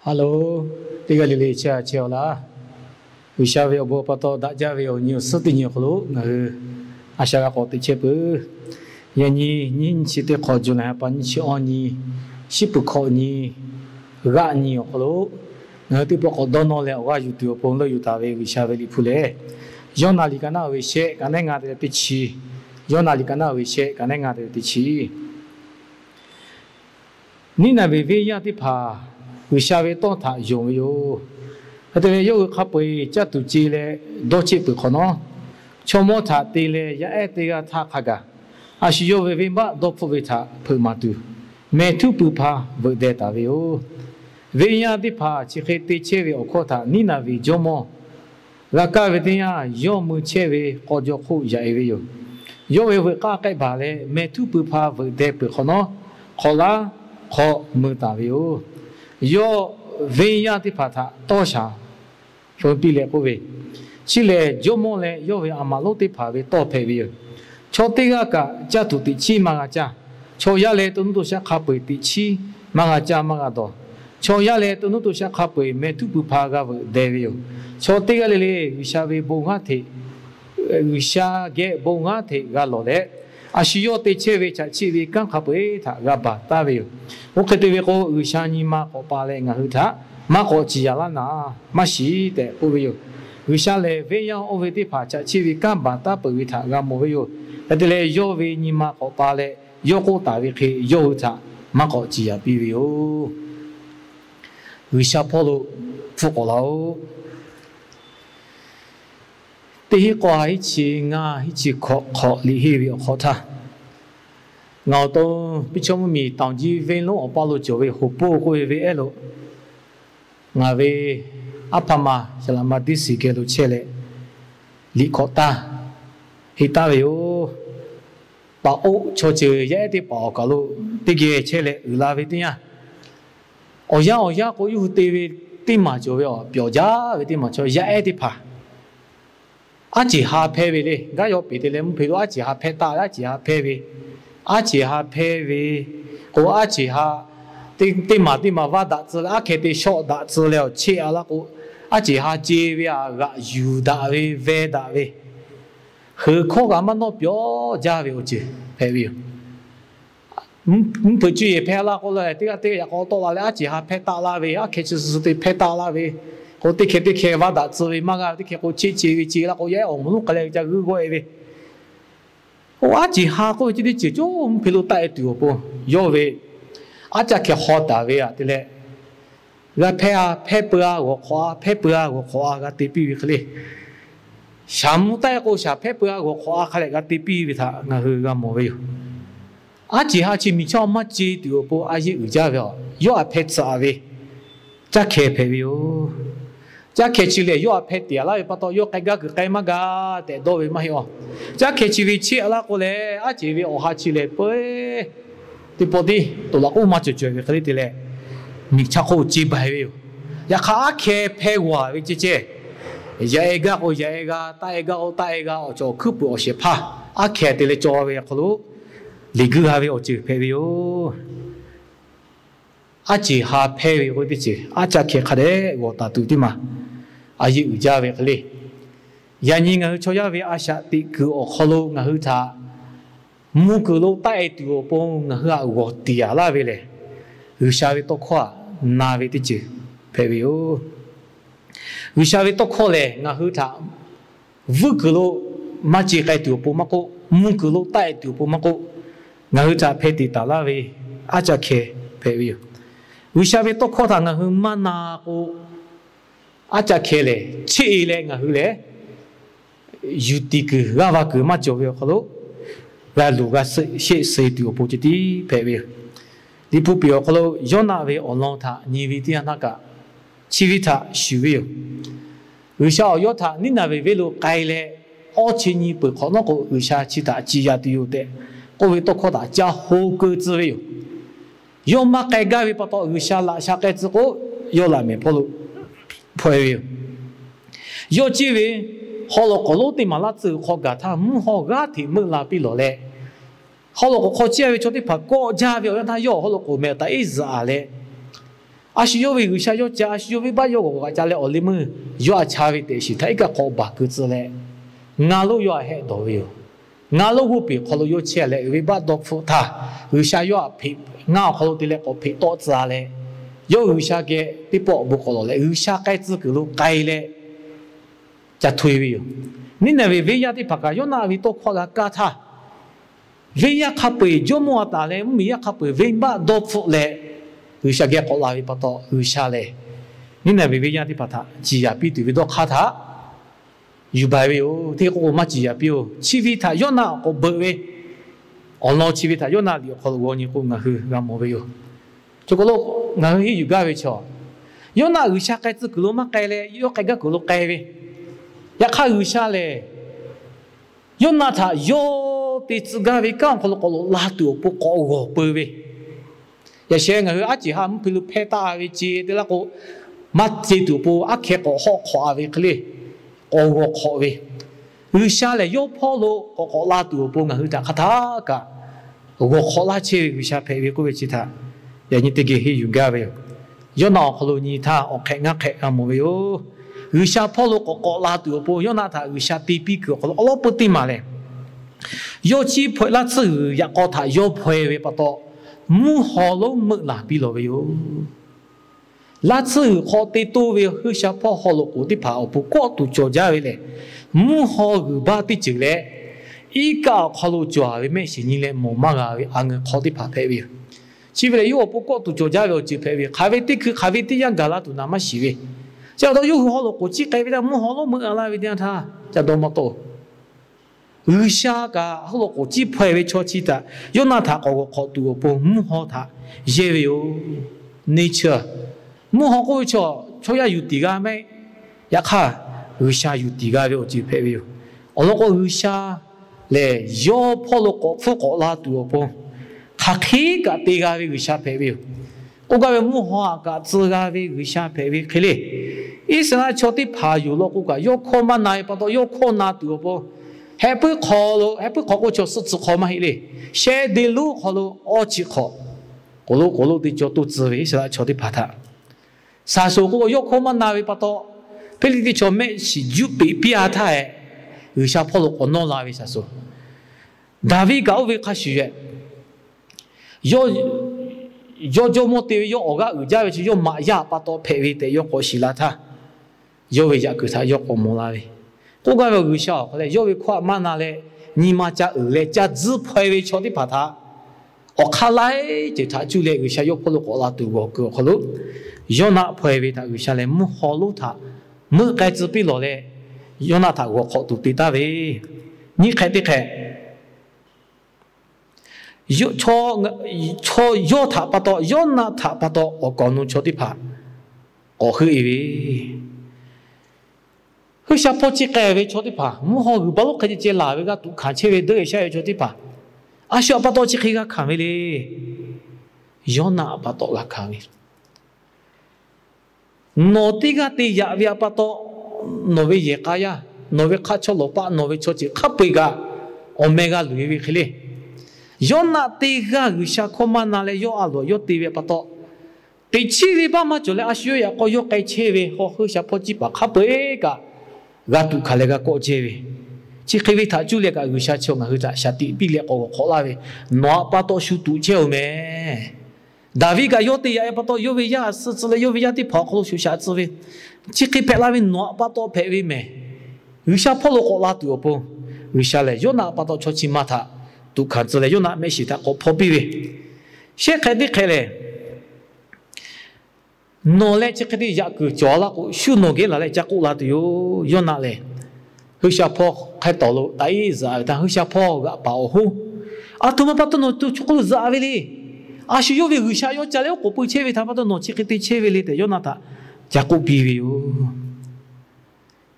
Hello，这个里巧了，为啥要不把到大家要牛死的牛好阿下个好的切不，你去的考出来，把你去按你，是不考你，个你好喽，对不考到哪了，我有丢碰了有大位为啥里出来，有哪里干那为些，干那俺的的起，有哪里干那为些，干那俺的的起，你那为样的怕。为啥会当他用没有？他这有个被家土鸡嘞，多起不可能。全部他地嘞，也爱这个他卡个，还是有为嘛多不为他不嘛都，没土不怕不得他为有。为样的怕，只可以对切为我看他，你那为什么？那个为的呀，要么切为或者苦也为有，有为个该把嘞，没土不怕不得不可能，好啦，好没他为有。要为样的怕他多想，说比来不为，起来就么嘞？要为阿妈老的怕为多陪为，瞧这个家徒的起嘛个家，瞧下来都想卡背的起嘛个家嘛个多，瞧下来都想卡背没都不怕个为得为，瞧这个嘞为啥为不安的，为啥个不安的个老嘞？啊，需要对切为切为刚卡背他个把大为。我看对个为啥你妈个把嘞个他，妈个只要那妈是的不为有，为啥嘞？为样我为的怕切为刚把大不为他个没为有，那的嘞要为你妈个把嘞，要个大为去要他，妈个只要比为有，为啥跑路不过了？第一个一次一起考理去为考他。我都比较没当机为了我把路就为好不会为了，我为阿爸妈是那么的时间都切嘞，离考大，he ta về ô bảo ô cho chơi dễ thì bảo cả lô thì cái chơi lệ là về tiếng ở nhà có yêu về tiếng mà cho về biểu giá về tiếng mà cho dễ thì phải à chỉ hạ phê về đi cái yêu bị thì lấy một phê đó chỉ hạ phê ta à chỉ hạ phê về chỉ hạ phê về có chỉ hạ tiếng mà vắt đặt từ à cái tiếng short đặt từ liệu chơi là có chỉ hạ chơi về gạ yêu đặt về đặt về hư khó cả mà nó biểu giá về chứ phê về phải chú ý phê là có lại cái có to là chỉ hạ phê ta là về cái chỉ là phê ta là về có cái vắt đặt từ về mà cái có chỉ là có dễ ổn muốn cái này cho cứ gọi về có chỉ hạ có chỉ cho phải lo tại tiểu bộ do về cái họ ta về thì là phê bữa của khoa cái tiếp bị cái sáng tại cô sẽ phê bữa của khoa cái tiếp bị thà là hư cái mồ về chỉ hạ chỉ mình cho mắt chỉ tiểu bộ gì ở gia về do phê sao về chắc phê về chắc chỉ là do phê tiền là bắt đầu do cái mà để đâu về mà hiểu chắc chỉ vì chia là cô lẽ chỉ vì họ chỉ là bởi thì bỏ đi tôi là cũng mà chơi về cái này mình chắc không chỉ bài về ya khá phê qua với chị ya ta cho cứ bộ sẽ pa thì là cho về cái lúc lý cứ về chị phê về chỉ hạ phê về cái gì chắc cái đấy gọi ta tự đi mà gì ở gia về cái này ya nhìn ở cho gia về sẽ thì cứ ở khó lâu ngài ta mua cứ lâu tại tiểu bông ngài gọi tiền là về này ở sao về to khoa na về thì chứ phê về ở sao về to khoa này ngài ta vừa cứ lâu mà chỉ cái tiểu bông mà có mua cứ lâu tại tiểu bông mà có ngài ta phê thì ta là về chắc cái phê về ở sao về to khoa thằng ngài mà na có chắc cái này chỉ là ngài này yuti cứ gava cứ mà cho về khó là lúc cái sự điều bố trí đi phải về đi phụ biểu khó do nào về online thà nhiều vì tiền nào cả chỉ vì thà suy về vì sao do thà nên là về lúc cái này ở trên như bữa khó nó có vì sao chỉ thà chỉ ra điều đấy có vì tôi khó thà chỉ hỗ cơ tư về do mà cái về bắt đầu vì sao là sao cái tư có do là mình phải về do chỉ vì họ lo có lối thì mà là tự họ gạt ta muốn họ gạt thì mới là bị lỗi lệ họ lo có chia về cho thì phải có gia về ta yo họ lo có mẹ ta ít giả lệ 阿是有为有下有家，阿是有为把有个家嘞，我哩么有阿差为的是，他一个好把个子嘞，俺路有还多有，俺路我比可能有钱嘞，为把多付他，有下有阿赔，俺可能的嘞我赔多子啊嘞，有下个比保不可能嘞，有下该子个路该嘞，就退为，你那为呀的把个有那为多夸个干他，为呀卡背就莫打嘞，没呀卡背为把多付嘞。有些个国内不多，有些嘞，你那边样的把它，只要比对比多卡它，有白位哦，这个我们只要比哦，起飞它有那个白位，我老起飞它有那里可能我你讲啊去，俺没位哦，这个咯，俺去有个位瞧，有那有些个子个路嘛改嘞，有个个路改位，也看有些嘞，有那它有的自个位讲可能拉到不高个白位。有些人阿姐哈，比如拍打为接的那个，马接头部阿开个好夸为个嘞，个夸为，有些嘞有跑路个拉头部俺去打卡他个，个夸拉车有些拍为个为其他，人家这个是有个为，有那可能你他我开俺没有，有些跑路个拉头部，有那他有些地比个，可能老不对嘛嘞，有几拍那次也个他有拍为不多。唔好咯，唔拉比咯哟。那次好得多为和小跑好咯，我的跑不过度做家为嘞，唔好个把的就嘞，一个好咯做为咩事你嘞冇嘛个为，安个好的跑配为，只为有不过度做家为就配为，还为的去还为的样个啦都那么细为，叫到有好咯，我只改为了唔好咯，唔阿拉为点他，叫多么多。有下个好了，我只配为错起的，有那他个考度不唔好他，也为有 nature， 唔好个错，错也有地个咩？也看有下有地个为只配为，我那个有下嘞，有跑了个副个拉度不，他起个地个为有下配为，我个为唔好个自个为有下配为，去嘞，一生啊错的爬有了个个，有可嘛那不多，有可那度不。还不考了，还不考过就是只考嘛嘞，现在路考了二级考，过路的就都自为是啦，瞧的怕他。啥时候我要考嘛哪位不到，别里的瞧没是就比他哎，有些跑了我哪哪位啥时候？哪位搞位开始的？要么对要我个有家位去要买呀，把到配位的要考试啦他，要位家给他要考么哪位？我讲有效，后来有为夸嘛那嘞，你妈家儿嘞家只配为瞧的把他，我看来就他就来有效有跑路过拉对我个好路，有那配为他有效嘞没好路他，没该只比落嘞，有那他我好都对他喂，你看的看，有错有他不到，有那他不到，我讲侬瞧的怕，我去以为。佢小破只改为错的吧，唔好佢把路开始接拉为个都看切为都下错的吧，啊小把多只开个看为嘞，有哪把多个看为，诺地个地呀为把多，诺为也个呀，诺为卡错罗巴，诺为错只卡背个，欧米伽路为去嘞，有哪地个佢下可嘛那嘞有阿罗有地为把多。地切为把嘛就来阿小呀个有该切为，好佢小破只把卡背个。gã tu khale gã ko chewe chi khiwi tha chu le ka gu sha chong hu ta sha ti pi le ko kho la we no pa to shu tu cheu me davi ga yo te ya pa to yo we ya si zi le yo we ya ti pha kho shu sha zi we chi khi pe la we no pa to pe we me yu sha pho lo ko la tu po yu sha le yo na pa to cho chi ma tha tu kha zi le yo na me shi ta ko pho pi we she khai di khai le nó lại chỉ cái gì cứ cho là cũng siêu nó cái là lại chắc cũng là điều yo nãy lại hơi xa po khai tàu lộ tại giờ ta hơi xa po gạ bảo hộ à tụi mình bắt đầu nó tụi chúng tôi giờ về đi à siêu về hơi xa yo chả lẽ có bữa chơi về thằng bắt đầu nó chỉ cái chơi về đi để yo nãy ta chắc cũng bị về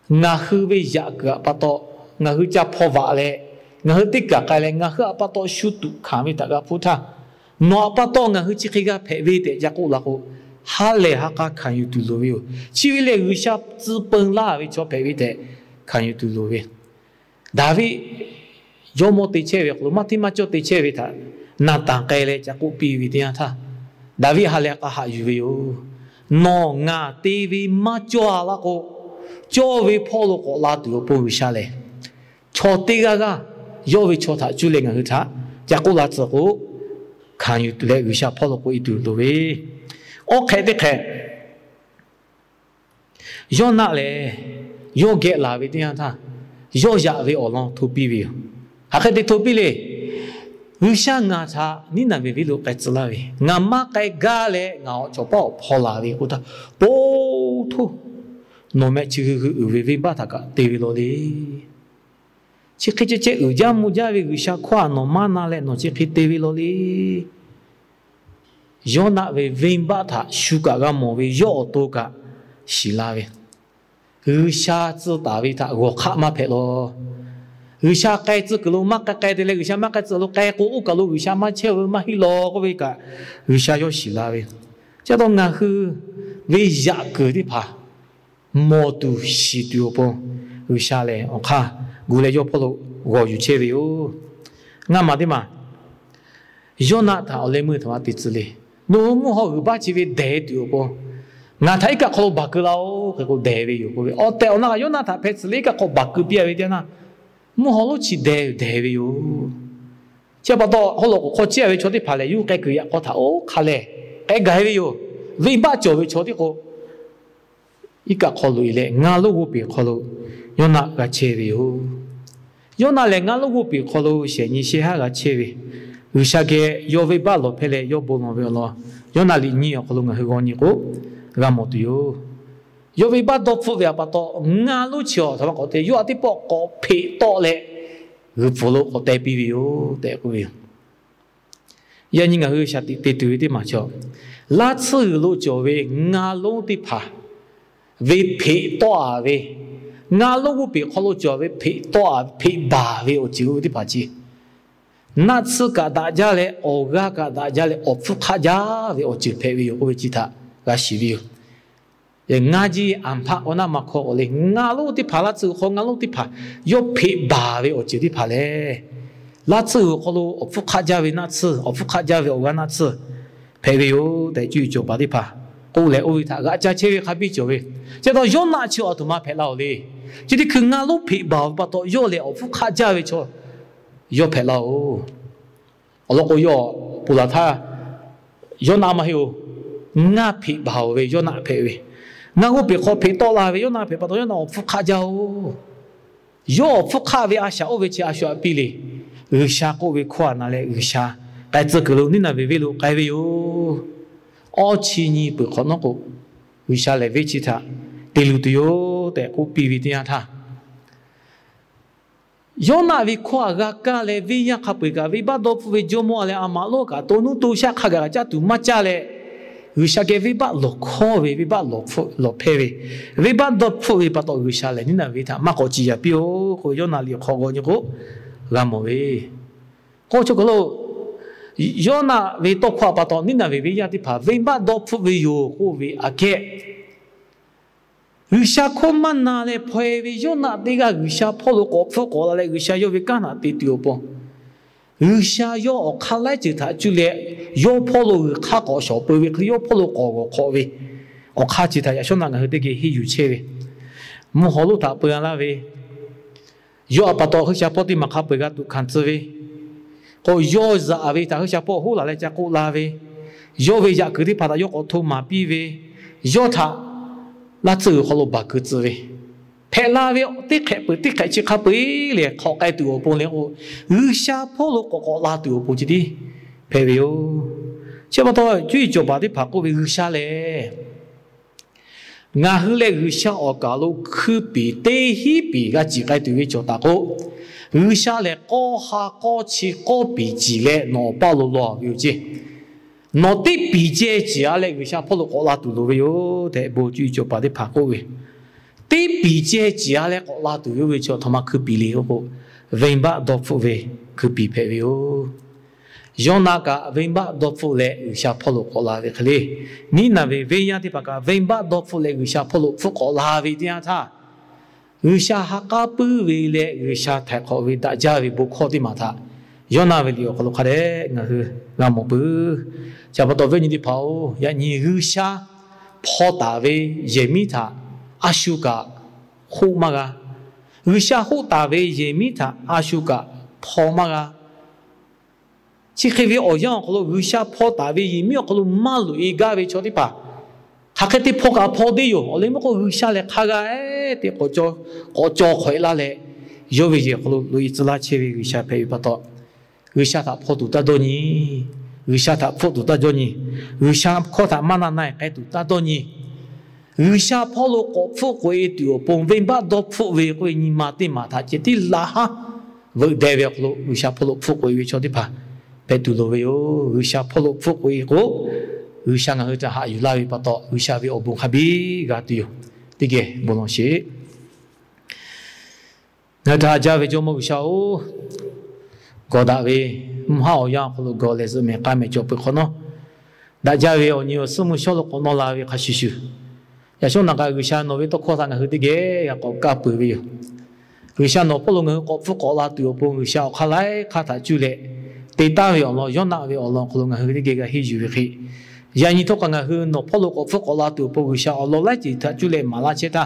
ngã hơi về giờ gạ bắt đầu ngã hơi chắc po vạ lại ngã hơi tích cả cái lại ngã hơi bắt đầu siêu tụ khám về ta gạ phụ thà nó bắt đầu ngã hơi chỉ cái gạ phải về để chắc cũng là cũng ha le ha ka kan yu tu lo we chi le yu sha zi peng la we cho pe we de kan yu tu lo we da we yo mo te che we lo ma ti ma cho te che we tha na ta kai le cha ku pi we dia tha da we ha le ka ha yu we yo nó ngà tê vi mà cho là cho vi phô lô có là tụi bố xa lệ cho tê ga do vi cho thà chú lên ngà hư thà chả có là cho cô khang yu tụi lệ vi xa phô lô có ít tụi lô vi ok thế khe do nạ lệ do ghé là vi tiếng thà do dạ vi ở lòng thu pi vi à cái đấy thu pi lệ vi xa ngà thà ní nà vi lô cái chả vi ngà má cái ga lệ ngà cho bao phô là vi cô ta bố thu nó mẹ chỉ về ba thằng cả TV lo đi chỉ khi chỉ ở nhà mua nhà về cái khoa nó mà na lên nó chỉ khi TV lo đi do na về ba thằng sugar cái mỏ về do ô cả xí la về cái xa chỉ ta về thằng我看嘛配咯cái xa cái chỉ cái lô mắc cái đấy cái xa mắc cái chỉ lô cái cố cái lô cái xa mắc chơi mà hi lo cái về cả cái xa do xí la về cho đó ngã hư về giá cái đi pa 모두 시두고 의샤래 오카 구레요 폴로 고유체비요 나마디마 요나타 올레무 타와티츠리 너무 허우바치비 대두고 나타이까 콜 바크라오 그거 대비요 어때 오나가 요나타 페츠리가 콜 바크비야베잖아 무홀로치 대비요 제바도 홀로 코치야베 초디 팔레 유게 그야 코타 오 칼레 에 가이비요 위바 조비 초디고 이까 콜로이래 나로고비 콜로 요나가 체비요 요나래 나로고비 콜로 셰니시하가 체비 의사게 요베발로 펠레 요보노벨로 요나리 니요 콜로가 흐고니고 라모도요 요베바도 푸베바도 나로치오 저거 어때 요아티 뽀고 페토레 그폴로 어때 비비요 대고요 야니가 의사티 때뚜이디 마죠 라츠로 조베 나로디파 về phê toa về ngã lúc bị khó lúc cho về phê toa phê bà về ở chiếu đi bà chi nát sự cả đại gia lệ ở ga cả đại gia lệ ở phúc khá gia về ở chiếu phê về ở chi ta là xí về để ngã gì ăn phá ở nằm mặc khó ở lên ngã lúc đi phá là chữ khó ngã lúc đi phá yo phê bà về ở chiếu đi phá lệ là chữ khó lúc ở phúc khá gia về nát chữ ở phúc khá gia về ở ga nát chữ phê về để chui cho bà đi phá cô lệ ôi thà gã cha chơi khá biết chỗ về cho đó yếm nát chịu ở tụi má phải lao đi chỉ đi khưng ngã lúc bị bảo bắt đầu yếm lệ ở phúc khá cha về chỗ yếm phải lao ở lúc yếm bù la tha yếm nát mà hiểu ngã bị bảo về yếm nát phải về ngã lúc bị khó bị to la về yếm nát phải bắt đầu yếm nát phúc khá cha yếm phúc khá về asia về chỉ asia bị đi asia cô về khoa nào lệ asia cái gì cái lúc ní nào về lúc cái về ở chi bữa khó nó cũng vì sao lại về chỉ thà để lưu tiêu để cũng bị vì tiền thà do na vì khoa gà lại vì nhà khắp cái vì bắt đầu vì cho mua lại ăn malo cả tôi nu tu sát khá cái cha tu mất cha lại vì sao cái vì bắt lộc khó vì bắt lộc phê vì bắt đầu vì bắt đầu vì sao lại nên là vì thà mà có chỉ là biểu có do na liệt khó cái như cô làm một vì có chỗ cái lô yo na ve to khwa pa to ni na ve ve ya ti pha ve ba do phu ve yo ko ve ake usha ko man na le phwe ve yo na te ga usha pho lo ko phu ko la le usha yo ve ka na ti ti po usha yo o kha lai ji tha ju le yo pho lo kha ko sho pe ve yo pho lo ko ko ve o kha ji tha ya sho na ga de ge hi yu che ve mu ho lo ta pe la ve yo pa to usha po ti ma kha pe ga tu khan tse ve có do giả về ta hơi chạp hú là lại chạp cố la về do về giả cứ đi phá ta do có thu mà bi về do ta là chữ họ lo bạc cứ chữ về phê la về tích khép chỉ khắp bấy liền họ cái tuổi bốn liền ô chạp lo có la tuổi bốn chỉ đi phê về ô chứ mà thôi chú ý cho bà đi phá cố về chạp lệ ngã hư lệ chạp ở cả lô cứ bị tê hi bị cái chỉ cái tuổi cho ta cố下来高下高起高比几嘞，脑包了咯，有些，脑袋比这几下嘞，下跑了高拉肚了哟，但不注意就把它爬过去，对比这几下嘞高拉肚了就他妈去比哩个，文把多付喂去比配哟，用那个文把多付嘞，下跑了高拉喂去嘞，你那位文样的把个文把多付嘞，下跑了付高拉喂这样他。의사 하카부 위에 의사 태코 위 다자위 보코디 마타 요나벨리오 콜로카레 나그 나모부 자바도 베니디 파오 야니 의사 破大为也米他阿修个好嘛个，为啥好大为也米他阿修个破嘛个？只可为欧阳可能为啥破大为也米可能马路一个为错的吧？他可得破个破的哟，我们个为啥来看个？哎，得我做回来嘞，有为也可能路一直拉车为啥配不到？为啥他破度大多呢？为啥他破度大多呢？为啥靠他马那奈改度大多呢？为啥破路国富贵丢崩为把多富为贵你妈的妈他这的拉哈？为代表路为啥破路富贵为错的吧？白度路为哟，为啥破路富贵个？为啥个他还有拉为不到？为啥为我崩哈比个丢？这个不能写。那他家为做么为啥哦？ก็ได้เว้มหาอย่างคนก็เลยจะไม่กล้าไม่จบไปคนเนาะได้จะเว้อนี่สมุชอลคนนอลาเว้ข้าชิชูอย่าชวนนักการวิชาโนเวตโคตรงันหืดเกยอย่าก็กล้าไปเว้วิชาโนพลงเงินก็ฟุกก็ลาตัวปุ่งวิชาข้าไล่ข้าถ้าจุเล่ตีตาเว้อเราย้อนนักเว้อเราพลงเงินหืดเกยก็ฮิจูเว้ยานี่ทุกงันหืดโนพลงก็ฟุกก็ลาตัวปุ่งวิชาเราไล่จีถ้าจุเล่มาลาเชตา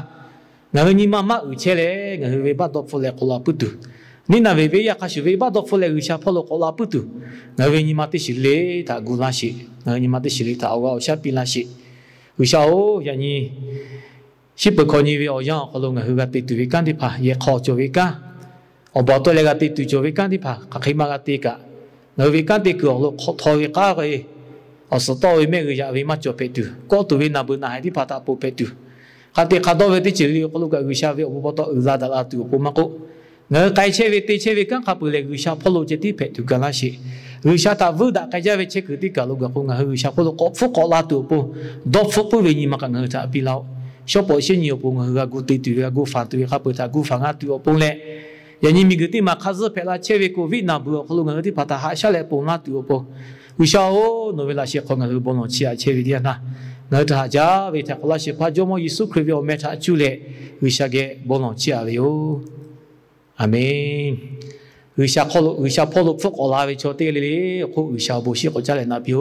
งันหืดนี่มาอุเชเล่งันหืดเว้บัดดอกฟุเล่ก็ลาปุตุ你那位呀，开始为把多出来，有些跑路过拉不多。那位你妈的是嘞，他古那些，那你妈的是嘞，他我下边那些。有些哦，人家是不可能为我样，可能我个对对干的怕，也靠做为干。我把多那个对对做为干的怕，他起码个对个。那为干的个我靠讨为干个，我是到位每个人为嘛做配对，高度为那不那还的怕他不配对。他对看到位的这里，可能个有些为我把到拉的拉对不嘛个。ngờ cái chế về tê chế về các cặp bự người sao follow chế tiếp phải từ cái là gì người sao ta vừa đã cái chế về chế cứ tiếp cả lúc gặp phong người sao follow có phúc có la tụ po đốt phúc po về nhìn mà cả người ta bị lao số bộ xin nhiều po người gặp tụi tụi gặp phản tụi gặp ta gặp phản tụi po lệ giờ nhìn mình cứ tiếp mà khá rất phải là chế về covid nào bữa follow người tiếp phải ta hạ sao lại po la tụi po người sao nói về là sẽ không người bon chia chế về đi na người ta giá về ta là sẽ phải cho mọi Giêsu Christ về mẹ ta chú lệ người sao cái bon chia về yo Amen. 有些跑路，有些跑路，不过拉为叫对哩哩，或有些不是，我家来那边。